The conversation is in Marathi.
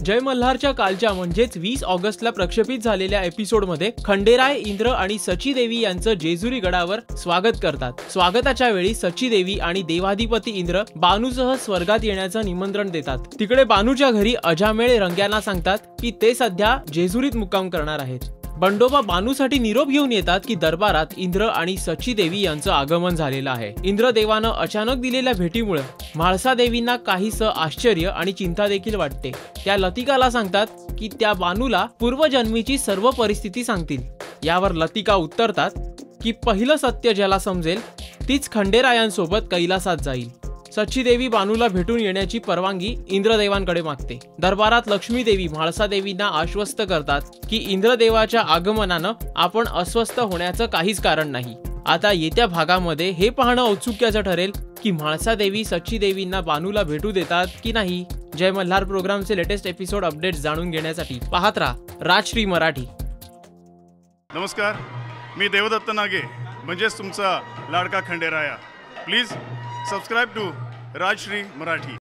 जय मल्हारच्या कालच्या म्हणजेच 20 ऑगस्टला प्रक्षेपित झालेल्या एपिसोडमध्ये खंडेराय, इंद्र आणि सची देवी यांचं जेजुरी गडावर स्वागत करतात। स्वागताच्या वेळी सची देवी आणि देवाधिपती इंद्र बानूसह स्वर्गात येण्याचं निमंत्रण देतात। तिकडे बानूच्या घरी अजामेळ रंग्यांना सांगतात की ते सध्या जेजुरीत मुक्काम करणार आहेत। बंडोबा बानूसाठी निरोप घेऊन येतात की दरबारात इंद्र आणि सची देवी यांचं आगमन झालेलं आहे। इंद्रदेवानं अचानक दिलेल्या भेटीमुळे म्हाळसा देवींना काहीसं आश्चर्य आणि चिंता देखील वाटते। त्या लतिकाला सांगतात की त्या बानूला पूर्वजन्मीची सर्व परिस्थिती सांगतील। यावर लतिका उत्तरतात की पहिलं सत्य ज्याला समजेल तीच खंडेरायांसोबत कैलासात जाईल। सची देवी बानूला भेटून येण्याची परवानगी इंद्रदेवांकडे मागते। दरबारात लक्ष्मी देवी म्हाळसा देवींना आश्वस्त करतात की इंद्रदेवाच्या आगमनानं आपण अस्वस्थ होण्याचं काहीच कारण नाही। आता येत्या भागामध्ये हे पाहणं औत्सुक्याचं ठरेल की म्हाळसा देवी सची देवींना बानूला भेटू देतात की नाही। जय मल्हार प्रोग्रामचे लेटेस्ट एपिसोड अपडेट्स जाणून घेण्यासाठी पाहत राहा राजश्री मराठी। नमस्कार, मी देवदत्त नागे म्हणजेच तुमचा लाडका Khanderaya. Please subscribe to Rajshri Marathi.